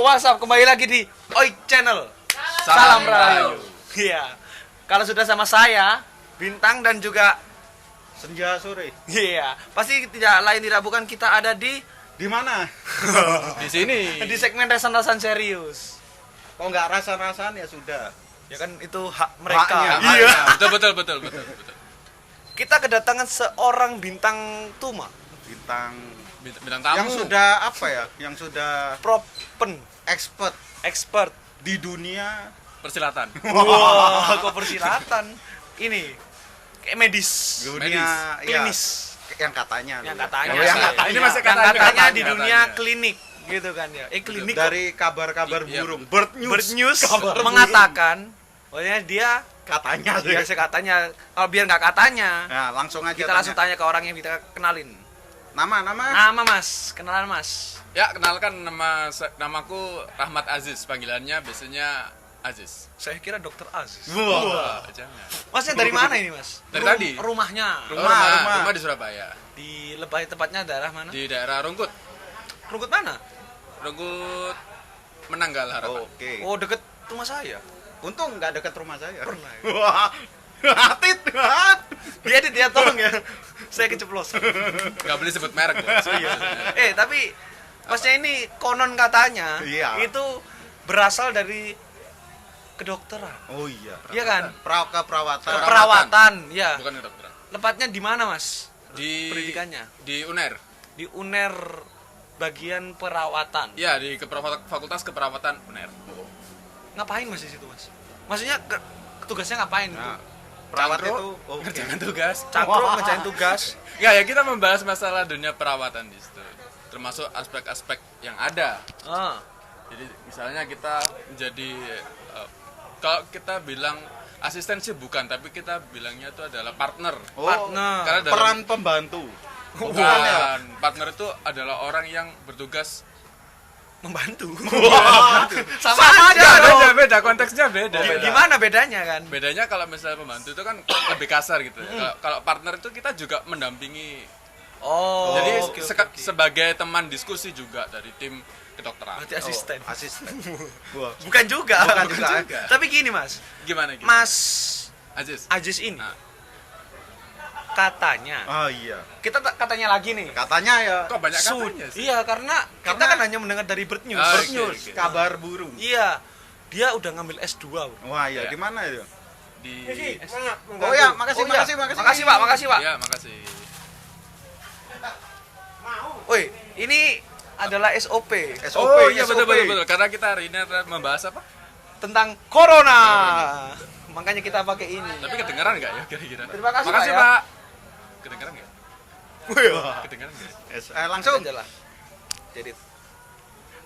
WhatsApp, kembali lagi di Oi Channel. Salam Rahayu. Iya. Kalau sudah sama saya, Bintang dan juga Senja Sore. iya, pasti tidak lain tidak bukan kita ada di mana? Di sini. di segmen resan-resan serius. Kalau nggak rasa-rasaan ya sudah. Ya kan itu hak mereka. Haknya. Iya. Betul. Kita kedatangan seorang bintang tuma, Bintang Bintang tamu. yang sudah apa ya? Yang sudah propen, expert. di dunia. persilatan. Wah, kok persilatan. Ini kayak medis. Dunia Klinis. yang katanya. Yang loh. katanya. Oh, yang katanya. Ini masih Yang katanya di katanya. dunia klinik gitu kan ya. Klinik Dari kabar-kabar Iya, burung. Bird news. Bird News Kabar mengatakan pokoknya dia katanya sih. biasa katanya, kalau biar nggak katanya Nah, langsung aja kita langsung tanya ke orang yang kita kenalin. Nama. Nama Mas, kenalan Mas. Ya, kenalkan namaku Rahmat Aziz, panggilannya biasanya Aziz. Saya kira Dokter Aziz. Wah. Jangan. Masnya dari mana ini Mas? Dari tadi. Rumahnya Rumah di Surabaya. di Lebay, tepatnya daerah mana? Di daerah Rungkut. Rungkut mana? Rungkut Menanggal Harapan. Oke. Oh, deket rumah saya. Untung nggak dekat rumah saya. Pernah ya? Wah. Atit. Diedit ya, tolong ya. Saya keceplosan. Gak boleh sebut merek, Bos. Tapi Masnya ini konon katanya Iya. itu berasal dari kedokteran. Oh iya. Iya kan? Keperawatan. Keperawatan, ya. Bukan kedokteran. Tepatnya di mana, Mas? Di Pendidikannya? Di UNER. Di UNER bagian perawatan. Ya, di Fakultas Keperawatan UNER. Ngapain Mas di situ, Mas? Maksudnya tugasnya ngapain gitu? Nah, perawat Cangkruk, itu ngerjakan tugas. Cangkruk ngerjain tugas. Ya, kita membahas masalah dunia perawatan di situ. Termasuk aspek-aspek yang ada. Ah. Jadi misalnya kita menjadi kalau kita bilang asisten sih bukan, tapi kita bilangnya itu adalah partner. Oh, Partner. Karena dalam- peran pembantu. Bukan, ya? partner itu adalah orang yang bertugas. Membantu. Sama aja dong. Beda konteksnya beda. Gimana bedanya kan? Bedanya kalau misalnya pembantu itu kan lebih kasar gitu. Kalau partner itu kita juga mendampingi. Oh. Jadi oke. sebagai teman diskusi juga dari tim kedokteran. Berarti asisten. Oh, asisten. Wah. Bukan juga. Bukan juga. Tapi gini, Mas. Gimana gitu? Mas Aziz. Aziz ini Nah. katanya Oh iya. kita katanya lagi nih. Katanya ya. Kok banyak katanya sih? Iya, karena kita kan hanya mendengar dari Bird News. Ah, Bird oke, news, oke. kabar burung. Iya. Dia udah ngambil S2. Wah iya, Ya. di mana itu? Di Oh ya, makasih. Makasih, Pak. Makasih, Pak. Ya, makasih. Woi, ini adalah SOP SOP. Oh iya SOP. betul. Karena kita hari ini akan membahas apa? tentang Corona. Makanya kita pakai ini. Tapi kedengeran nggak ya kira-kira? Terima kasih, Makasih, Pak, ya. Pak. Kedengeran nggak? Wah. Kedengeran nggak? Langsung. aja lah. Jadi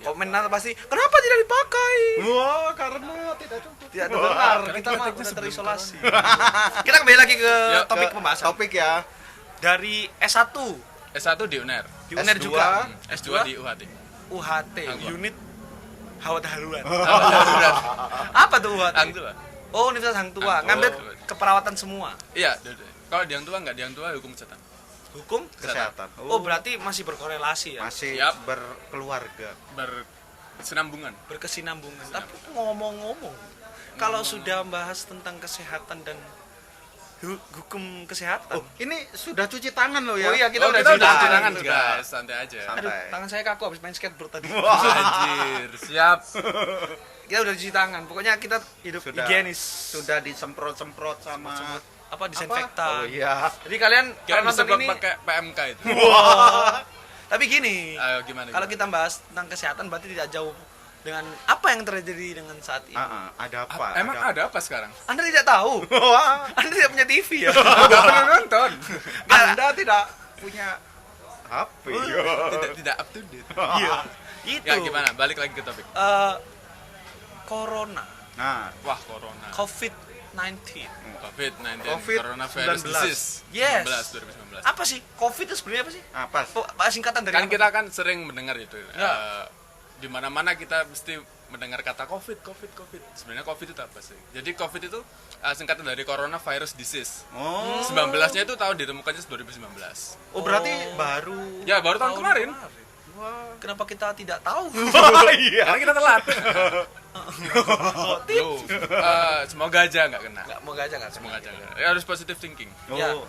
komentar pasti kenapa tidak dipakai? Wah, karena tidak cukup. Tidak terdengar. karena Kita kita mah teknis udah sebelum terisolasi. Kita kembali lagi ke Yuk, topik Ke pembahasan. Topik ya. Dari S1 S1 di UNER. di UNER S2. juga. S2 di UHT. UHT, Hangtua. unit Hawat Haruan. Darurat. Apa tuh UHT? Hang Tua. Oh, Universitas Hang Tua. Hang Tua. Ngambil keperawatan semua. Iya, kalau di Hang Tua nggak, di Hang Tua hukum kesehatan. Hukum? Kesehatan. Oh, berarti masih berkorelasi ya. masih Siap. berkeluarga. Berkesinambungan. Berkesinambungan. Tapi ngomong-ngomong, kalau sudah bahas tentang kesehatan dan hukum kesehatan. Oh, ini sudah cuci tangan loh ya. Oh iya, kita udah kita cuci udah cuci tangan. tangan, Sudah. guys. Santai aja. Santai. Aduh, tangan saya kaku habis main skateboard tadi. Anjir, siap. Kita udah cuci tangan. Pokoknya kita hidup Sudah. higienis. Sudah disemprot-semprot sama Apa disinfektan. Oh iya. Jadi kalian Kira kalau nonton disemprot ini pakai PMK itu. tapi gini, Ayo gimana? kalau kita bahas tentang kesehatan berarti tidak jauh dengan apa yang terjadi dengan saat ini. Ada apa? Emang ada apa sekarang? Anda tidak tahu. Wah, Anda tidak punya TV ya. Enggak pernah nonton. Anda tidak punya HP. Tidak up to date. Iya. Itu. Ya gimana? Balik lagi ke topik. Corona, Nah, Wah, corona. COVID-19. COVID-19, COVID-19. coronavirus disease. Yes. 2019. Apa sih? COVID itu sebenarnya apa sih? apa? Singkatan dari Kan apa? kita kan sering mendengar itu. Ya. Di mana-mana kita mesti mendengar kata COVID. Sebenarnya COVID itu apa sih? Jadi COVID itu singkatan dari coronavirus disease. Oh. 19-nya itu tahun ditemukannya 2019. Oh, berarti baru Ya, baru tahun kemarin. Kenapa kita tidak tahu? Iya. Karena kita telat. Oh, Loh, semoga aja nggak kena. Semoga aja nggak. Semoga aja. Ya, harus positive thinking. Ya. Oh.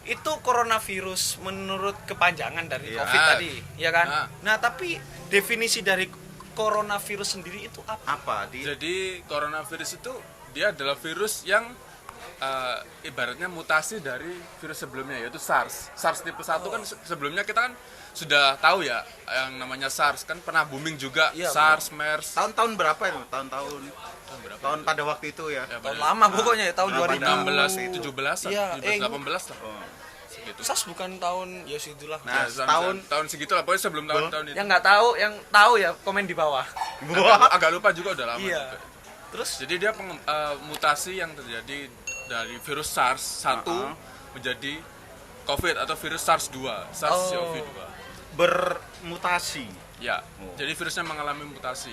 Itu coronavirus menurut kepanjangan dari Iya. COVID tadi, ya kan? Nah. Nah, tapi definisi dari coronavirus sendiri itu apa? Apa Jadi coronavirus itu dia adalah virus yang ibaratnya mutasi dari virus sebelumnya, yaitu SARS. SARS tipe 1 kan sebelumnya kita kan sudah tahu ya yang namanya SARS, kan pernah booming juga. Iya, SARS, MERS. tahun-tahun berapa itu? Tahun-tahun Tahun berapa? tahun pada waktu itu ya. Ya, Tahun pada lama pokoknya ya, tahun 2000. 16, 17, Iya, 18 lah. Oh. Segitu. SARS bukan tahun ya segitulah. Nah, Ya, tahun tahun segitu lah, pokoknya sebelum tahun-tahun itu. Yang nggak tahu, yang tahu ya komen di bawah. Agak lupa juga, udah lama Iya. juga. Terus Jadi dia mutasi yang terjadi dari virus SARS 1 menjadi COVID atau virus SARS 2, SARS-CoV-2. bermutasi. Ya, Oh. jadi virusnya mengalami mutasi.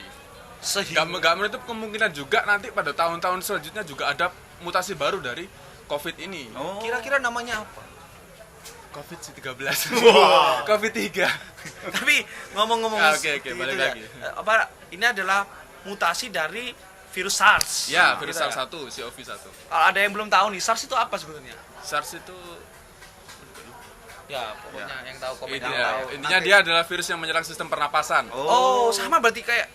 sehingga Gak menutup kemungkinan juga nanti pada tahun-tahun selanjutnya juga ada mutasi baru dari COVID ini. Oh. kira-kira namanya apa? COVID-13. COVID-3. Tapi ngomong-ngomong Oke, seperti balik itu ya, lagi. apa ini adalah mutasi dari virus SARS. Ya, virus Gitu ya. SARS 1, CoV-1. Kalau ada yang belum tahu nih, SARS itu apa sebenarnya? SARS itu Ya, pokoknya yang tahu komen intinya, yang tahu. intinya dia adalah virus yang menyerang sistem pernapasan. Oh, sama berarti kayak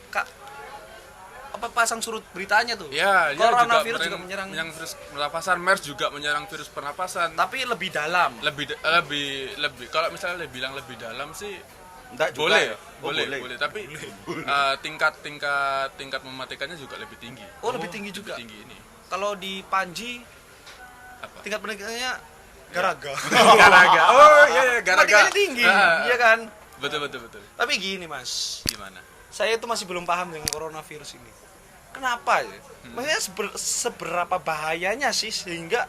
apa pasang surut beritanya tuh. Ya, dia Coronavirus juga juga menyerang, virus pernapasan, MERS juga menyerang virus pernapasan. tapi lebih dalam. Lebih kalau misalnya bilang lebih dalam sih Enggak juga boleh, ya? Oh, boleh, tapi tingkat mematikannya juga lebih tinggi. Oh, lebih tinggi juga. Tinggi ini. Kalau di Panji Apa? tingkat pendidikannya garaga. Garaga. Oh iya, garaga. Pendidikannya tinggi, iya kan? Betul. Tapi gini, Mas. Gimana? Saya itu masih belum paham dengan coronavirus ini. Kenapa ya? Maksudnya seberapa bahayanya sih sehingga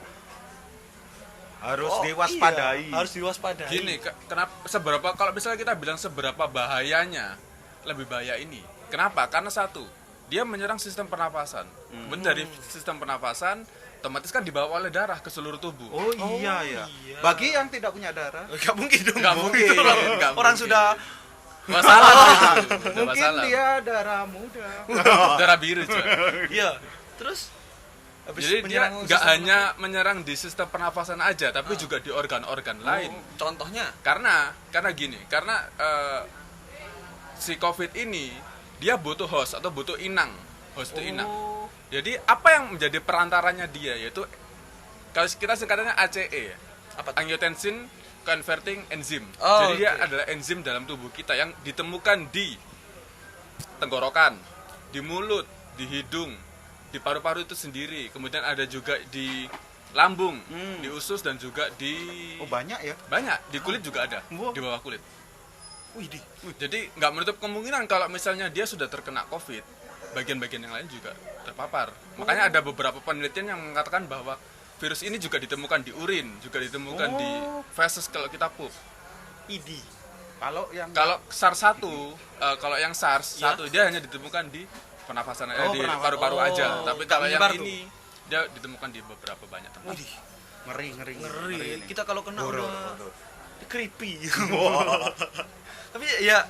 Harus oh, diwaspadai. iya, harus diwaspadai. Gini, kenapa seberapa kalau misalnya kita bilang seberapa bahayanya, lebih bahaya ini. Kenapa? Karena satu, dia menyerang sistem pernapasan. Kemudian dari sistem pernapasan otomatis kan dibawa oleh darah ke seluruh tubuh. Oh iya ya. iya. Bagi yang tidak punya darah, Gak mungkin dong. Nggak mungkin, nggak Orang mungkin. sudah Masalah itu. Udah mungkin masalah. dia darah muda. Darah biru juga. iya. Terus habis Jadi dia menyerang nggak sistem- hanya menyerang di sistem pernapasan aja, tapi juga di organ-organ lain. Contohnya Karena gini, karena si COVID ini dia butuh host atau butuh inang, host itu inang. Oh. Jadi apa yang menjadi perantaranya dia, yaitu kalau kita singkatannya ACE ya, apa tuh? angiotensin converting enzyme. Oh, Jadi dia oke. adalah enzim dalam tubuh kita yang ditemukan di tenggorokan, di mulut, di hidung, di paru-paru itu sendiri. Kemudian ada juga di lambung, di usus, dan juga di Oh banyak ya. banyak di kulit juga ada, Wah. di bawah kulit. Wih, di. Jadi nggak menutup kemungkinan kalau misalnya dia sudah terkena COVID, bagian-bagian yang lain juga terpapar. Makanya ada beberapa penelitian yang mengatakan bahwa virus ini juga ditemukan di urin, juga ditemukan di feses kalau kita pup. Idi. Kalau yang Kalau SARS 1, kalau yang SARS Ya. 1 dia hanya ditemukan di pernafasan, Oh, di pernafasan. paru-paru Oh, aja. Tapi nggak kalau yang menyebar tuh. ini dia ditemukan di beberapa banyak tempat. Widih, ngeri ngeri. nih. Kita kalau kena Horor, udah horor. creepy. Tapi ya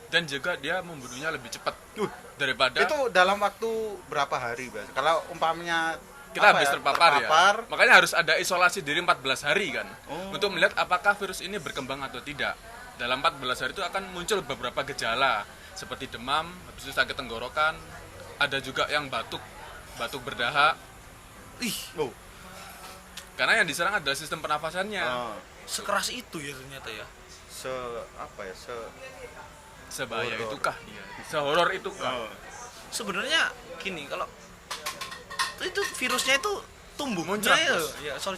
Dan juga dia membunuhnya lebih cepat daripada Itu dalam waktu berapa hari, Bas? Kalau umpamanya kita apa habis ya, terpapar ya. terpapar, Makanya harus ada isolasi diri 14 hari kan. Oh. Untuk melihat apakah virus ini berkembang atau tidak. Dalam 14 hari itu akan muncul beberapa gejala seperti demam, habis itu sakit tenggorokan, ada juga yang batuk berdahak. ih, Oh. Karena yang diserang adalah sistem pernafasannya. Oh. sekeras itu ya ternyata ya. Apa ya? Sebahaya Horor. itukah dia? Sehoror itukah? Oh. Sebenarnya gini, kalau itu virusnya itu tumbuh Muncrat, ya, Bos. ya sorry.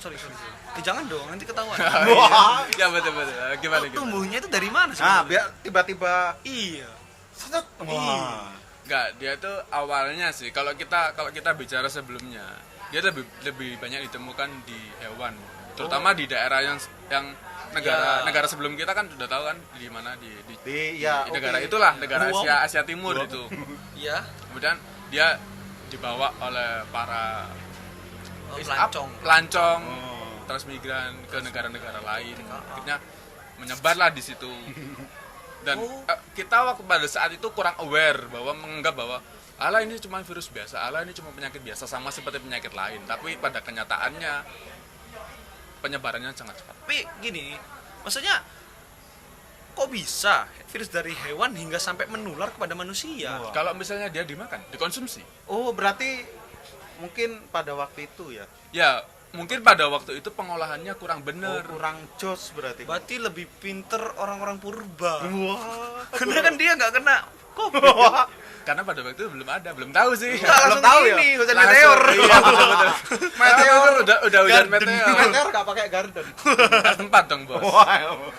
Jangan dong, nanti ketahuan. Wah. Ya betul. Gimana? Tumbuhnya itu dari mana Nah, sebenarnya? biar tiba-tiba Iya. set. Wah. Enggak, dia tuh awalnya sih kalau kita bicara sebelumnya, dia lebih banyak ditemukan di hewan, terutama di daerah yang Ya. negara sebelum kita kan sudah tahu kan di mana di Ya, negara oke. itulah, negara Guam. Asia Timur itu. Iya. Kemudian dia dibawa oleh para Pelancong. Oh. transmigran ke negara-negara lain. Akhirnya menyebarlah di situ. Dan kita waktu pada saat itu kurang aware bahwa menganggap bahwa ala ini cuma virus biasa, ala ini cuma penyakit biasa sama seperti penyakit lain. Tapi pada kenyataannya penyebarannya sangat cepat. Tapi gini, maksudnya kok bisa virus dari hewan hingga sampai menular kepada manusia? Wah. Kalau misalnya dia dimakan, dikonsumsi, Oh, berarti mungkin pada waktu itu ya. ya mungkin pada waktu itu pengolahannya kurang bener. Kurang jos berarti. Berarti lebih pinter orang-orang purba. Wah. Karena kan dia nggak kena COVID. Karena pada waktu itu belum tahu sih. Nggak, langsung tahu ya? ini, hujan Langsung, meteor. Iya, betul. Meteor udah hujan meteor. Meteor gak pakai garden. Lintas tempat dong, Bos. Wow.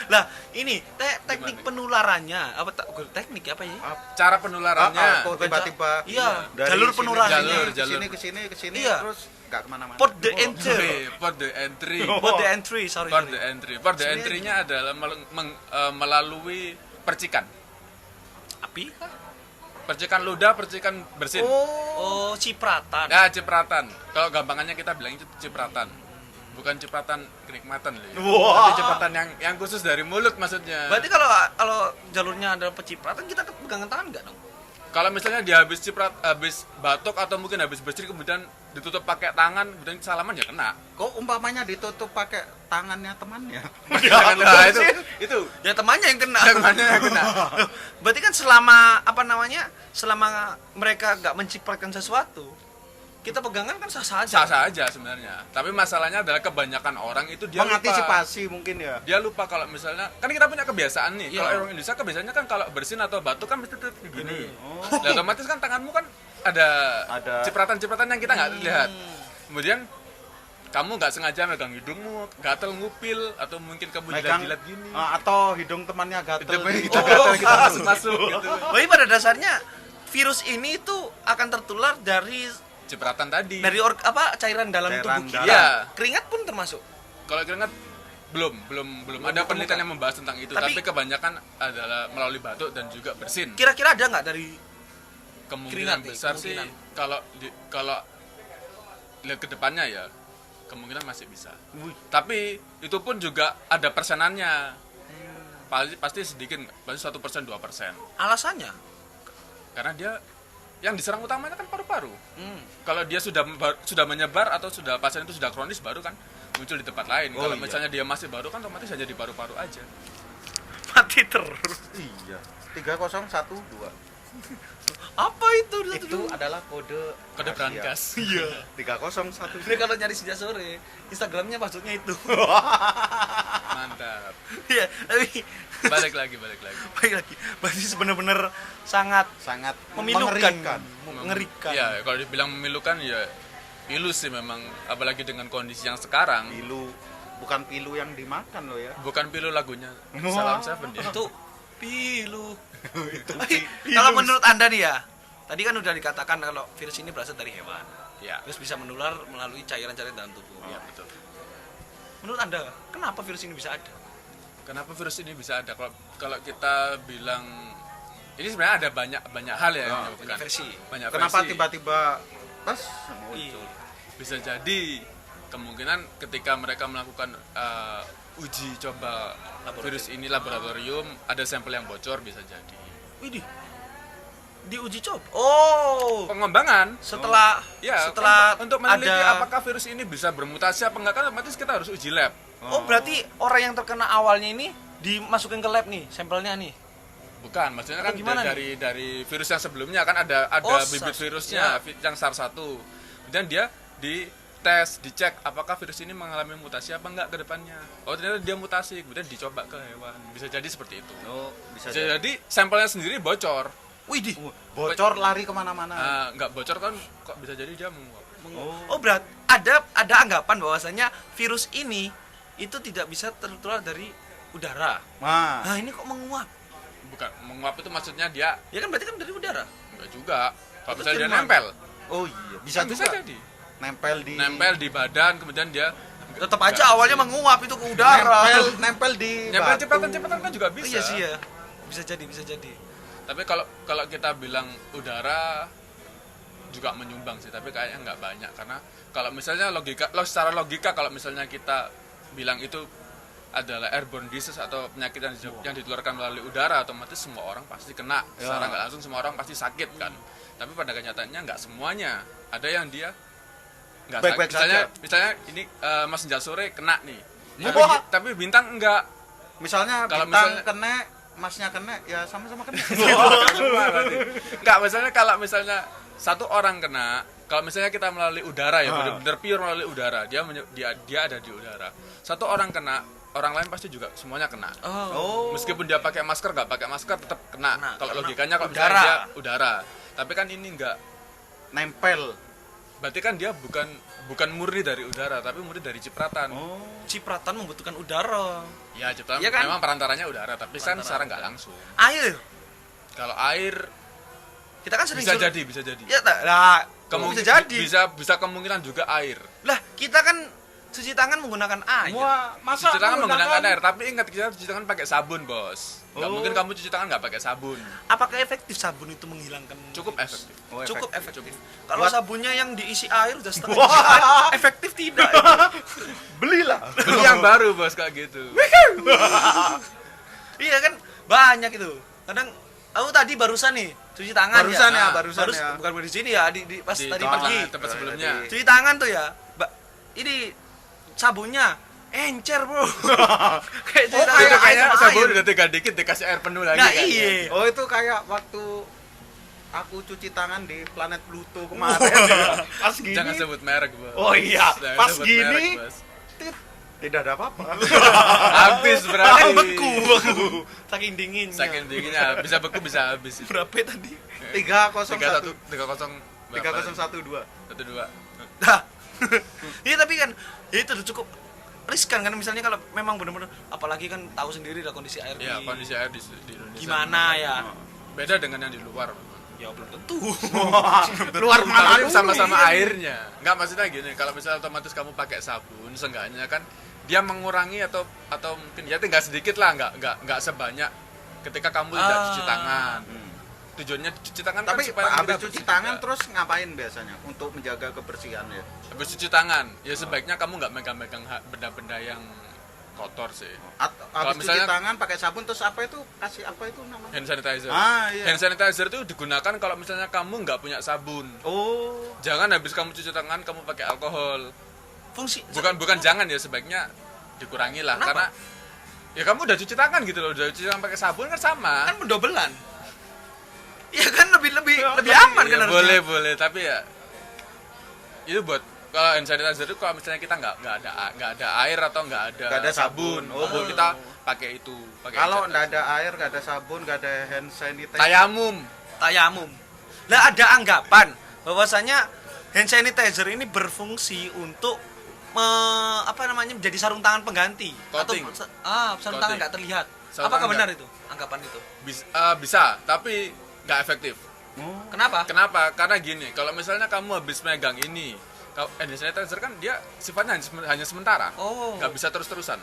Lah, ini teknik penularannya apa teknik apa ya? Cara penularannya. Kok tiba-tiba Iya, dari jalur sini penularannya. Jalur. ke sini Iya. terus nggak kemana-mana. Port the entry. Port the entry. Port the entry, sorry. Port the entry. Port the entry-nya adalah melalui percikan. Api? Percikan ludah, percikan bersin. Oh, cipratan. Ya, cipratan. Kalau gampangannya kita bilang itu cipratan. Bukan cipratan kenikmatan loh. Ya. Wah. Tapi cipratan yang khusus dari mulut maksudnya. Berarti kalau jalurnya ada pecipratan kita pegangan tangan nggak dong? Kalau misalnya dia habis batuk atau mungkin habis bersin kemudian ditutup pakai tangan kemudian salaman ya kena. Kok umpamanya ditutup pakai tangannya temannya? Nah, itu Ya temannya yang kena. temannya yang kena. Berarti kan selama selama mereka nggak mencipratkan sesuatu, kita pegangan kan sah-sah aja. Sah-sah aja sebenarnya. Tapi masalahnya adalah kebanyakan orang itu dia lupa. Mengantisipasi mungkin ya. Dia lupa kalau misalnya kan kita punya kebiasaan nih. Iya. Kalau orang Indonesia kebiasaannya kan kalau bersin atau batuk kan mesti tutup begini. Oh. Nah, otomatis kan tanganmu kan ada cipratan-cipratan yang kita nggak lihat. Kemudian kamu nggak sengaja megang hidungmu, gatel ngupil atau mungkin kamu jilat-jilat gini. Atau hidung temannya gatel. Kita gatel kita masuk gitu. Jadi pada dasarnya virus ini tuh akan tertular dari Cipratan tadi. cairan dalam Cairan tubuh kita. dalam. Iya. Keringat pun termasuk. Kalau keringat belum ada penelitian yang membahas tentang itu, tapi kebanyakan adalah melalui batuk dan juga bersin. Kira-kira ada nggak dari Kemungkinan keringat nih, besar kemungkinan. sih kalau lihat ke depannya ya kemungkinan masih bisa. Tapi itu pun juga ada persenannya. Pasti sedikit, pasti 1%, 2%. alasannya? Karena dia yang diserang utamanya kan paru-paru. Kalau dia sudah menyebar atau pasien itu sudah kronis baru kan muncul di tempat lain. Oh, Kalau iya. misalnya dia masih baru kan otomatis hanya di paru-paru aja. Mati terus. Iya. 3012. Apa itu? Itu adalah kode Brankas. Iya. 301. Ini kalau nyari sejak sore, Instagramnya maksudnya itu. Mantap. Iya, tapi Balik lagi. baik lagi. Berarti benar-benar sangat Mengerikan. mengerikan. Ya, kalau dibilang memilukan ya pilu sih memang, apalagi dengan kondisi yang sekarang. Pilu, bukan pilu yang dimakan loh ya. Bukan pilu lagunya Wah. Salam Seven dia. Itu pilu. Tapi kalau menurut Anda nih ya, tadi kan udah dikatakan kalau virus ini berasal dari hewan. Ya, Terus bisa menular melalui cairan-cairan dalam tubuh. ya betul. Menurut Anda, kenapa virus ini bisa ada? Kenapa virus ini bisa ada? Kalau kita bilang ini sebenarnya ada banyak hal ya yang menyebabkan. Banyak versi. Banyak Kenapa versi. tiba-tiba tas Iya. muncul? Bisa jadi kemungkinan ketika mereka melakukan uji coba virus ini laboratorium ada sampel yang bocor, bisa jadi. Widih. Diuji coba. Oh, Pengembangan setelah ya setelah untuk meneliti ada apakah virus ini bisa bermutasi apa enggak kan otomatis kita harus uji lab. Oh, berarti orang yang terkena awalnya ini dimasukin ke lab nih, sampelnya nih. Bukan, maksudnya kan Atau gimana dari virus yang sebelumnya kan ada Oh, bibit SARS. virusnya yang SARS-1. Kemudian dia dites, dicek apakah virus ini mengalami mutasi apa enggak ke depannya. Oh, ternyata dia mutasi, kemudian dicoba ke hewan. Bisa jadi seperti itu. Oh, bisa Bisa jadi sampelnya sendiri bocor. Widih. bocor lari kemana-mana. Enggak bocor kan kok bisa jadi dia menguap. Oh, berarti ada anggapan bahwasanya virus ini itu tidak bisa tertular dari udara. Nah, Nah, ini kok menguap? Bukan, menguap itu maksudnya dia Ya kan berarti kan dari udara. enggak juga. Kalau Terus misalnya dia dari mana? nempel. oh iya, bisa Kan bisa juga. jadi. Nempel Di badan kemudian dia Tetap aja awalnya menguap itu ke udara. nempel di nyempel batu. cipratan kan juga bisa. Iya sih ya. Bisa jadi. Tapi kalau kita bilang udara juga menyumbang sih, tapi kayaknya nggak banyak karena kalau misalnya secara logika kalau misalnya kita bilang itu adalah airborne disease atau penyakit yang ditularkan melalui udara, otomatis semua orang pasti kena. Secara nggak langsung semua orang pasti sakit kan. Tapi pada kenyataannya nggak semuanya. Ada yang dia nggak sakit. Baik-baik Misalnya ini Mas Senja Sore kena nih. Wah. Tapi Bintang enggak. Misalnya Kalau bintang misalnya- kena, masnya kena, ya sama-sama kena. Enggak, kalau misalnya satu orang kena, kalau misalnya kita melalui udara ya, benar-benar pure melalui udara, dia ada di udara. Satu orang kena, orang lain pasti juga semuanya kena. Oh. Meskipun dia pakai masker, nggak pakai masker tetap kena. Kena, Kalau karena logikanya kalau udara. misalnya dia udara, tapi kan ini enggak. Nempel. Berarti kan dia bukan murni dari udara, tapi murni dari cipratan. Oh. Cipratan membutuhkan udara. Ya, cipratan Iya kan? memang perantaranya udara, tapi kan Perantara. secara nggak langsung. Air. Kalau air Kita kan sering bisa jadi. Ya tak. Lah, Kemungkin bisa jadi. bisa kemungkinan juga air. Lah, kita kan cuci tangan menggunakan air. Wah, masa Cuci tangan menggunakan air, tapi ingat kita cuci tangan pakai sabun, Bos. Nggak Oh. mungkin kamu cuci tangan nggak pakai sabun. Apakah efektif sabun itu menghilangkan Cukup virus? efektif. Oh, Cukup efektif. efektif. Kalau Buat- sabunnya yang diisi air udah setengah Wah. jutaan, efektif tidak. Belilah. Beli yang baru, Bos, kayak gitu. Iya kan banyak itu. Kadang aku tadi barusan nih cuci tangan Barusan ya. ya, barusan ya. Bukan di sini ya, pas Di tadi tempat- pagi. tempat sebelumnya. Cuci tangan tuh ya. Ini sabunnya encer, Bro. Kayak cuci tangan Itu air kayaknya sama sabun air. udah tinggal dikit dikasih air penuh lagi. Nah, kayaknya. iya. Oh, itu kayak waktu aku cuci tangan di planet Pluto kemarin. Pas gini. Jangan sebut merek, Bos. Oh iya, Jangan pas sebut gini merek, Bos. tidak ada apa-apa. Habis Kan berarti. beku. Saking dinginnya. Saking dinginnya bisa beku bisa habis. Berapa tadi? 301 301 3012. 12. Nah, iya tapi kan ya itu udah cukup riskan kan misalnya kalau memang benar-benar apalagi kan tahu sendiri lah kondisi air Ya, di kondisi air di Indonesia. gimana ya. Beda dengan yang di luar. Ya belum tentu. Luar mana Tapi dulu sama-sama nih? airnya. Enggak, maksudnya gini, kalau misalnya otomatis kamu pakai sabun, seenggaknya kan dia mengurangi atau mungkin ya tinggal sedikit lah, enggak sebanyak ketika kamu tidak cuci tangan. Tujuannya cuci tangan Tapi kan supaya habis kita cuci bersih tangan juga. terus ngapain biasanya untuk menjaga kebersihan ya? Habis cuci tangan, ya sebaiknya kamu nggak megang-megang benda-benda yang kotor sih. Habis cuci misalnya- tangan pakai sabun terus apa itu? Kasih apa itu namanya? Hand sanitizer. Ah, iya. Hand sanitizer itu digunakan kalau misalnya kamu nggak punya sabun. Oh. Jangan habis kamu cuci tangan kamu pakai alkohol. Fungsi Bukan jangan ya, sebaiknya dikurangi lah. Kenapa? Karena ya kamu udah cuci tangan gitu loh, udah cuci tangan pakai sabun kan sama. kan mendobelan. Iya kan lebih aman kan Ya, harusnya. boleh, tapi ya itu buat kalau hand sanitizer itu kalau misalnya kita nggak ada air atau nggak ada sabun. Oh. kita pakai itu. Kalau hand nggak sanitizer. ada air, nggak ada sabun, nggak ada hand sanitizer. Tayamum. Tayamum. Lah ada anggapan bahwasanya hand sanitizer ini berfungsi untuk menjadi sarung tangan pengganti Coating. atau sarung tangan Coating. nggak terlihat. Sarung Apakah tangan benar nggak- itu anggapan itu? Bisa, tapi nggak efektif. Oh. Kenapa? Kenapa? Karena gini, kalau misalnya kamu habis megang ini, hand sanitizer kan dia sifatnya hanya sementara, Oh. nggak bisa terus-terusan.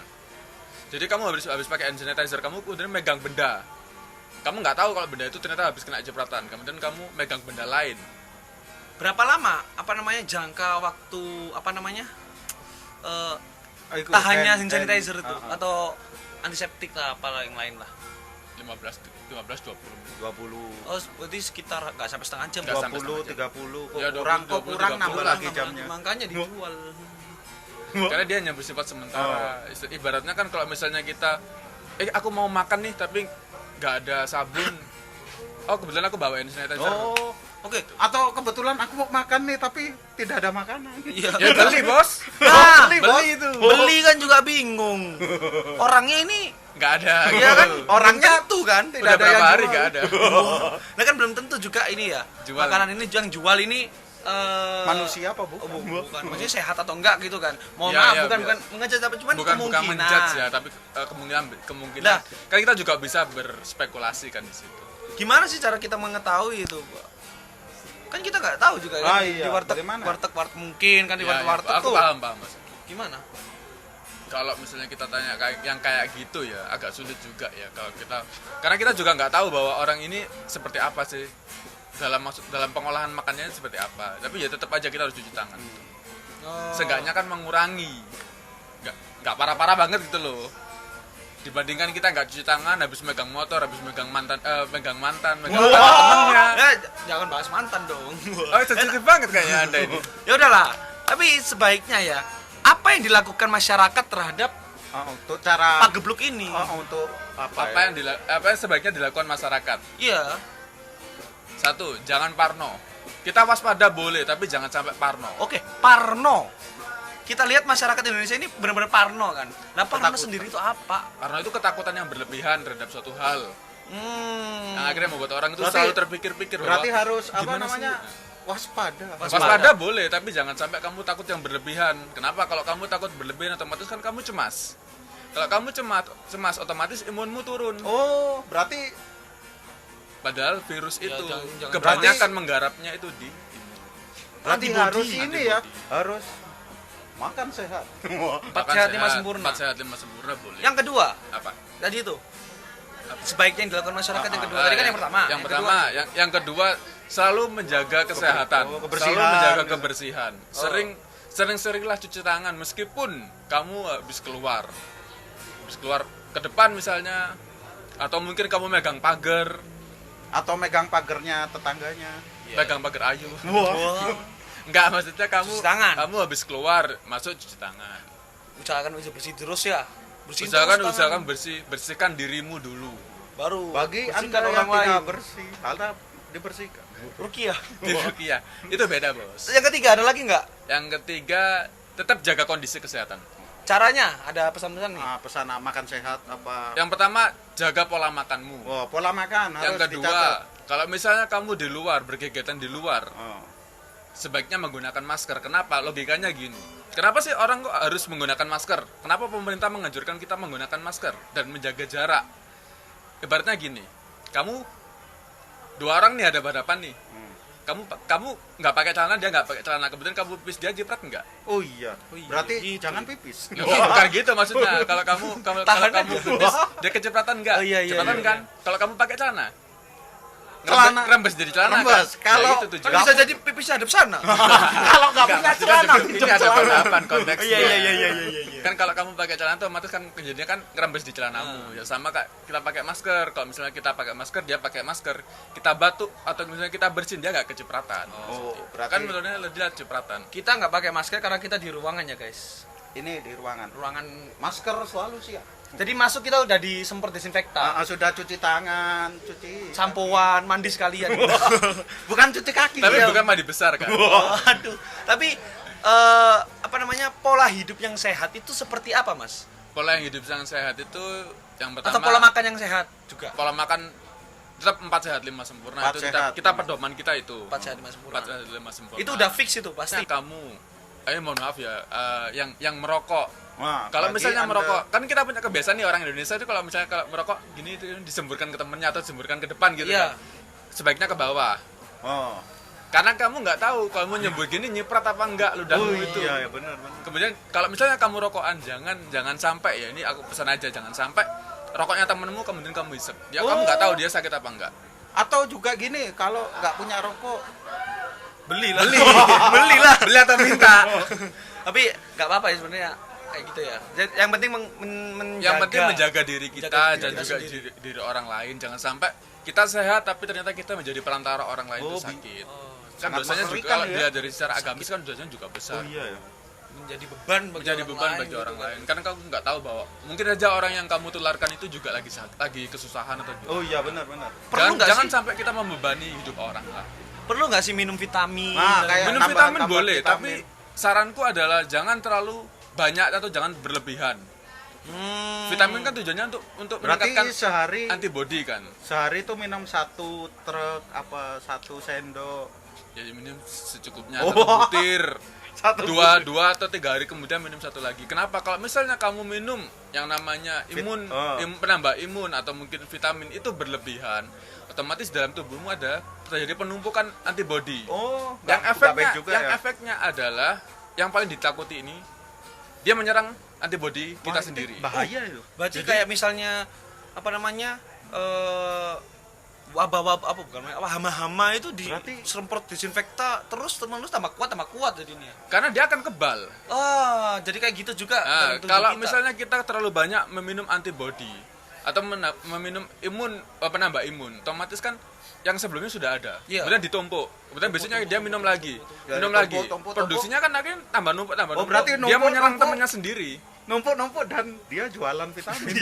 Jadi kamu habis pakai hand sanitizer, kamu kemudian megang benda, kamu nggak tahu kalau benda itu ternyata habis kena cipratan, kemudian kamu megang benda lain. Berapa lama jangka waktu Itu tahannya hand hand- sanitizer itu Ah, ah. atau antiseptik lah apa yang lain lah. 15-20 20 Oh, berarti sekitar nggak sampai setengah jam. Nggak sampai 20 setengah 30 kok Ya, kurang 20, kok kurang 30, nambah 30 lagi jamnya. Makanya dijual. karena dia hanya bersifat sementara. Ibaratnya kan kalau misalnya kita aku mau makan nih tapi nggak ada sabun, oh kebetulan aku bawa hand sanitizer. Oh, Oke. atau kebetulan aku mau makan nih tapi tidak ada makanan. Iya. Ya beli, Bos. Nah, Beli itu. beli kan juga bingung. Orangnya ini Nggak ada. ya kan Orangnya belum tentu kan tidak Udah ada berapa yang hari jual. nggak ada. Nah kan belum tentu juga ini ya. Jual. Makanan ini yang jual ini Manusia apa bu? Oh, bukan, maksudnya sehat atau enggak gitu kan. Mohon Ya, maaf ya, bukan ya. bukan mengejat tapi cuman bukan kemungkinan. menjudge ya, tapi kemungkinan Nah. kan kita juga bisa berspekulasi kan di situ. Gimana sih cara kita mengetahui itu, Pak? Kan kita nggak tahu juga Ah, kan iya. di warteg Bagaimana? warteg mungkin kan di Ya, ya, warteg aku tuh. paham Mas. Gimana? Kalau misalnya kita tanya kayak gitu ya agak sulit juga ya kalau kita, karena kita juga nggak tahu bahwa orang ini seperti apa sih dalam pengolahan makannya seperti apa, tapi ya tetap aja kita harus cuci tangan. Oh. Seenggaknya kan mengurangi, nggak parah-parah banget gitu loh. dibandingkan kita nggak cuci tangan habis megang motor, habis megang mantan, megang temennya. Jangan bahas mantan dong. Oh, sensitif banget kayaknya Anda ini. Ya udahlah, tapi sebaiknya ya apa yang dilakukan masyarakat terhadap Untuk cara pagebluk ini? untuk apa Apa yang sebaiknya dilakukan masyarakat? Iya. 1, jangan parno. Kita waspada boleh, tapi jangan sampai parno. Oke, parno. Kita lihat masyarakat Indonesia ini benar-benar parno kan. Nah, parno Ketakutan. sendiri itu apa? Parno itu ketakutan yang berlebihan terhadap suatu hal. Yang akhirnya membuat orang itu Berarti- selalu terpikir-pikir berarti bahwa harus apa gimana sih? namanya? Waspada. Waspada boleh, tapi jangan sampai kamu takut yang berlebihan. Kenapa? Kalau kamu takut berlebihan, otomatis kan kamu cemas. Kalau kamu cemas, otomatis imunmu turun. Oh, berarti Padahal virus Ya, itu jangan- kebanyakan menggarapnya itu di imun. berarti Antibody. harus ini ya, Antibody. harus makan sehat. Empat Makan sehat, 5 sempurna. 4 sehat 5 sempurna boleh. Yang kedua, apa? tadi itu sebaiknya yang dilakukan masyarakat yang kedua. Ah, Tadi kan yang pertama. Yang kedua selalu menjaga kesehatan, kebersihan. selalu menjaga kebersihan. Sering-seringlah cuci tangan meskipun kamu habis keluar ke depan misalnya, atau mungkin kamu megang pagar, Atau megang pagernya tetangganya. megang pagar ayu. Wah. Enggak, maksudnya kamu Cuci tangan. kamu habis keluar masuk cuci tangan. Usahakan bisa bersih terus ya. Bersihin Usahakan terus tangan. bersihkan dirimu dulu. Baru Bagi bersihkan Anda yang tidak lain. bersih, Anda dibersihkan. Rukiah. Di rukiah. Itu beda, Bos. Yang ketiga ada lagi nggak? Yang ketiga, tetap jaga kondisi kesehatan. Caranya ada pesan-pesan nih. Pesan makan sehat apa? Yang pertama, jaga pola makanmu. Oh, pola makan harus Yang kedua, dicatat. kalau misalnya kamu di luar, berkegiatan di luar, Oh. sebaiknya menggunakan masker. Kenapa? Logikanya gini. Kenapa sih orang kok harus menggunakan masker? Kenapa pemerintah menganjurkan kita menggunakan masker dan menjaga jarak? Ibaratnya gini, kamu 2 orang nih ada hadapan nih. Kamu nggak pakai celana, dia nggak pakai celana, kemudian kamu pipis, dia jiprat nggak? Oh iya. iya, Berarti gitu. jangan pipis. Bukan gitu maksudnya. Kalau Tahan kamu aja. pipis, dia kecipratan nggak? Oh, iya, iya, Cipratan iya. kan? Kalau kamu pakai celana, Celana. rembes jadi celana Rembes. kan? Kalau- itu Kan tujuannya. bisa jadi pipisnya hadap sana. Kalau nggak punya maksudnya celana, ini pinjam ada celana. hadapan konteksnya. Iya. Kan kalau kamu pakai celana tuh otomatis kan kejadiannya kan ngerembes di celanamu. Ya sama kak, kita pakai masker. Kalau misalnya kita pakai masker, dia pakai masker. Kita batuk atau misalnya kita bersin, dia nggak kecipratan. Oh, berarti Kan menurutnya dia cipratan. Kita nggak pakai masker karena kita di ruangan ya guys. ini di ruangan. Ruangan. Masker selalu siap. Jadi masuk kita udah disemprot desinfektan. Sudah cuci tangan, cuci Sampoan, mandi sekalian. bukan cuci kaki. Tapi ya. bukan mandi besar kan? Aduh. Tapi apa namanya, pola hidup yang sehat itu seperti apa mas? Pola yang hidup yang sehat itu yang pertama. Atau pola makan yang sehat juga? Pola makan tetap 4 sehat 5 sempurna. 4 Itu sehat, kita 5. pedoman kita itu. 4 sehat 5 sempurna. 4 sehat 5 sempurna. Itu udah fix itu pasti. kamu mohon maaf ya, yang merokok. Wah, Kalau bagi misalnya Anda- merokok, kan kita punya kebiasaan nih orang Indonesia itu kalau misalnya kalau merokok gini itu disemburkan ke temennya atau disemburkan ke depan gitu Iya. kan. Sebaiknya ke bawah. Oh. Karena kamu nggak tahu kalau mau nyembur gini nyiprat apa enggak ludahmu itu. Iya, ya benar. Kemudian kalau misalnya kamu rokokan, jangan sampai ya, ini aku pesan aja, jangan sampai rokoknya temenmu kemudian kamu hisap. Ya kamu nggak tahu dia sakit apa enggak. Atau juga gini, kalau nggak punya rokok, Belilah. Belilah. Beli atau minta. Tapi nggak apa-apa ya sebenarnya kayak gitu ya. Yang penting menjaga. Yang penting menjaga diri kita Menjaga diri dan kita juga sendiri. diri orang lain. Jangan sampai kita sehat tapi ternyata kita menjadi perantara orang lain Oh, itu sakit. Kan sangat dosanya juga mengerikan kalau ya. dilihat dari secara agamis kan dosanya juga besar. iya ya. menjadi beban bagi Menjadi orang beban lain bagi gitu orang kan. lain. Karena kamu nggak tahu bahwa mungkin aja orang yang kamu tularkan itu juga lagi kesusahan atau juga. Oh iya benar. Perlu nggak Jangan sih? sampai kita membebani hidup orang lah. Perlu nggak sih minum vitamin? Nah, kayak Minum tambahan- vitamin tambahan boleh, vitamin. tapi saranku adalah jangan terlalu banyak atau jangan berlebihan. Vitamin kan tujuannya untuk Berarti meningkatkan sehari antibody kan. itu minum 1 truk apa 1 sendok. Jadi minum secukupnya Oh. satu butir. Satu Dua atau 3 hari kemudian minum satu lagi. Kenapa? Kalau misalnya kamu minum yang namanya penambah imun atau mungkin vitamin itu berlebihan, otomatis dalam tubuhmu ada terjadi penumpukan antibody. Oh, yang nggak efeknya baik juga ya. efeknya adalah yang paling ditakuti ini dia menyerang antibody kita Wah, itu sendiri. Bahaya itu. Berarti kayak misalnya apa namanya wabah-wabah apa bukan hama-hama itu Berarti- disemprot disinfektan terus tambah kuat jadinya. Karena dia akan kebal. Oh, jadi kayak gitu juga Nah, dalam tubuh kalau kita. misalnya kita terlalu banyak meminum antibody atau meminum penambah imun, otomatis kan yang sebelumnya sudah ada. Iya. Kemudian ditumpuk. Kemudian besoknya dia minum lagi. Ya, Minum tumpuk, lagi. tumpuk. Produksinya kan akhirnya tambah numpuk. Oh, berarti Dia numpuk, menyerang numpuk. temannya sendiri. Numpuk dan dia jualan vitamin.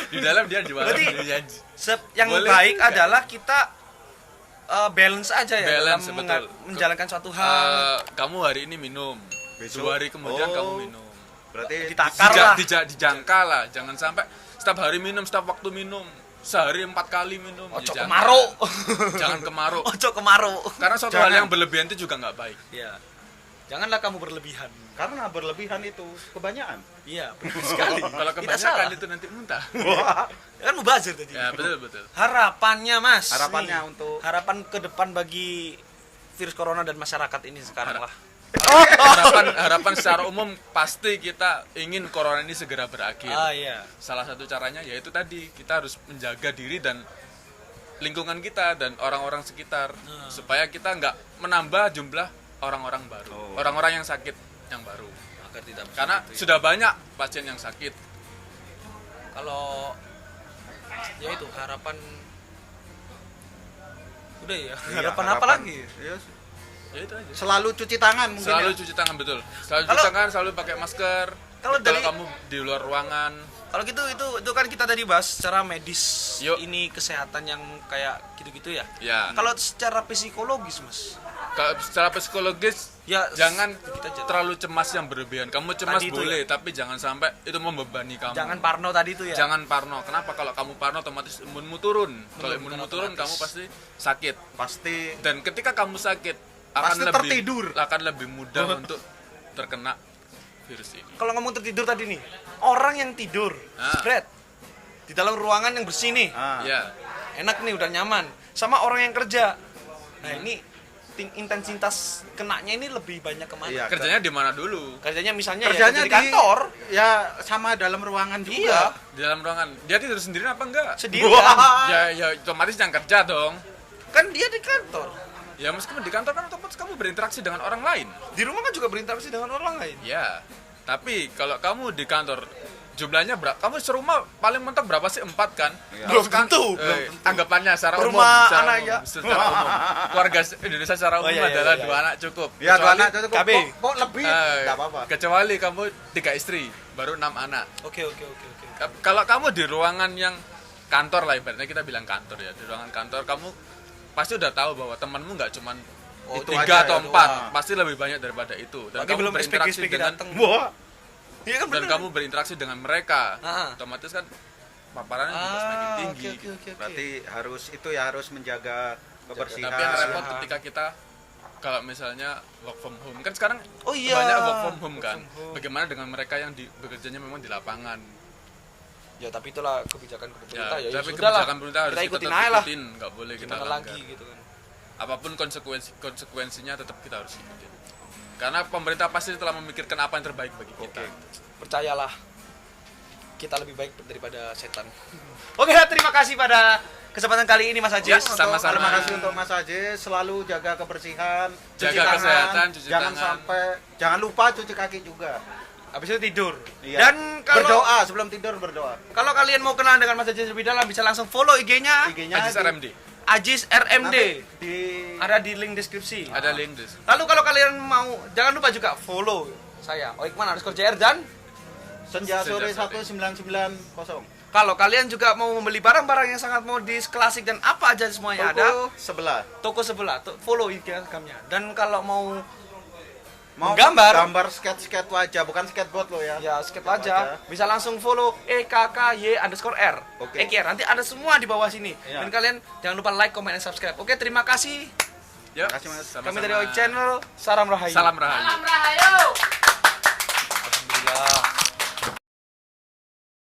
Di dalam dia jualan. Berarti- Dia- Yang Boleh baik juga. adalah kita balance aja ya Balance, dalam betul. menjalankan suatu hal. Kamu hari ini minum. Besok? 2 hari kemudian Oh. kamu minum. Berarti Ditakar lah. Dijangka lah. Jangan sampai setiap hari minum, setiap waktu minum. Sehari 4 kali minum. Ojo Dijangka. kemaruk. Jangan kemaruk. Ojo kemaruk. Karena suatu Jangan. hal yang berlebihan itu juga nggak baik. Ya. Janganlah kamu berlebihan. karena berlebihan itu kebanyakan. Iya, benar sekali. Kalau Tidak salah. kebanyakan itu nanti muntah. Kan mubazir tadi. Ya, betul. Harapannya, Mas. Harapannya Nih, untuk harapan ke depan bagi virus corona dan masyarakat ini sekarang lah. Harapan secara umum pasti kita ingin corona ini segera berakhir. Ah iya. Salah satu caranya yaitu tadi kita harus menjaga diri dan lingkungan kita dan orang-orang sekitar supaya kita nggak menambah jumlah orang-orang baru, orang-orang yang sakit yang baru. Agar tidak Karena begitu ya. sudah banyak pasien yang sakit. Kalau ya itu harapan udah ya. Iya, Harapan apa lagi? Iya, Ya itu aja. selalu cuci tangan mungkin Selalu ya. cuci tangan, betul. Selalu Kalau- cuci tangan, selalu pakai masker. Kalau dari- kamu di luar ruangan, Kalau gitu itu kan kita tadi bahas secara medis Yuk. ini kesehatan yang kayak gitu-gitu ya. ya. Kalau secara psikologis, Mas. Kalau secara psikologis Ya jangan kita aja. terlalu cemas yang berlebihan. Kamu cemas Tadi itu boleh, tapi jangan sampai itu membebani kamu. Jangan parno tadi itu ya. Jangan parno. Kenapa? Kalau kamu parno otomatis imunmu turun. Kalau Betul, imunmu bukan turun, otomatis. kamu pasti sakit. Pasti Dan ketika kamu sakit, Pasti tertidur. akan lebih mudah untuk terkena virus ini. Kalau ngomong tertidur tadi nih, orang yang tidur, Ah. spread di dalam ruangan yang bersih nih, Ya, enak nih udah nyaman. Sama orang yang kerja, nah ini intensitas kenanya ini lebih banyak kemana? Iya. kerjanya di mana dulu? Kerjanya misalnya kerjanya ya kerja di kantor, ya sama dalam ruangan iya, juga. Di dalam ruangan. Dia tidur sendirian apa enggak? sendirian. Wah. Ya otomatis yang kerja dong. Kan dia di kantor. Ya meskipun di kantor kan otomatis kamu berinteraksi dengan orang lain. Di rumah kan juga berinteraksi dengan orang lain. Ya, tapi kalau kamu di kantor jumlahnya berapa? Kamu serumah paling mentok berapa sih? 4 kan? Iya. Belum tentu. Anggapannya secara umum, Rumah secara anak umum, ya. secara umum. Keluarga Indonesia secara umum iya, adalah iya. 2 anak cukup. Ya, dua anak cukup. KB. Kok lebih? Eh, Enggak apa-apa. Kecuali kamu 3 istri, baru 6 anak. Oke. Kalau kamu di ruangan yang kantor lah, ibaratnya kita bilang kantor ya, di ruangan kantor kamu pasti udah tahu bahwa temanmu nggak cuman Itu 3 aja atau ya, 4, doang. pasti lebih banyak daripada itu. Dan Oke, kamu belum berinteraksi SPG dengan datang. Wah. Iya kan dan bener. kamu berinteraksi dengan mereka, Ah. otomatis kan paparannya juga semakin tinggi. Oke. Berarti harus menjaga kebersihan. Tapi yang repot ketika kita kalau misalnya work from home kan sekarang Oh iya. banyak work from home kan. Work from home. Bagaimana dengan mereka yang bekerjanya memang di lapangan? Ya tapi itulah kebijakan pemerintah ya. tapi sudah lah. kebijakan pemerintah harus Kita kita ikutin tetap aja lah. ikutin, nggak boleh kita Gimana langgar. lagi gitu kan. Apapun konsekuensinya tetap kita harus ikutin. Karena pemerintah pasti telah memikirkan apa yang terbaik bagi kita. Percayalah, kita lebih baik daripada setan. Oke, terima kasih pada kesempatan kali ini Mas Ajis. Ya, sama-sama. Terima kasih untuk Mas Ajis, selalu jaga kebersihan, Jaga cuci tangan, kesehatan, cuci jangan tangan. jangan lupa cuci kaki juga. Habis itu tidur. Iya. Dan kalau berdoa sebelum tidur berdoa. kalau kalian mau kenalan dengan Mas Ajis lebih dalam bisa langsung follow IG-nya IG-nya Ajis RMD. Ajis RMD. nanti di Ada di link deskripsi. Ada link di Lalu kalau kalian mau jangan lupa juga follow saya Oikman _ JR dan Senja Sore Senja Sore. 1990. kalau kalian juga mau membeli barang-barang yang sangat modis, klasik dan apa aja semuanya ada, Toko sebelah. toko sebelah, follow Instagramnya. Dan kalau mau Mau gambar skate wajah, bukan skateboard lo ya. ya skip aja, bisa langsung follow EKKY_R. Oke. EKR. Nanti ada semua di bawah sini. Iya. Dan kalian jangan lupa like, comment, dan subscribe. Oke, terima kasih. Yuk, Terima kasih, Mas. sama-sama. Kami dari Oik Channel, salam rahayu. Salam rahayu.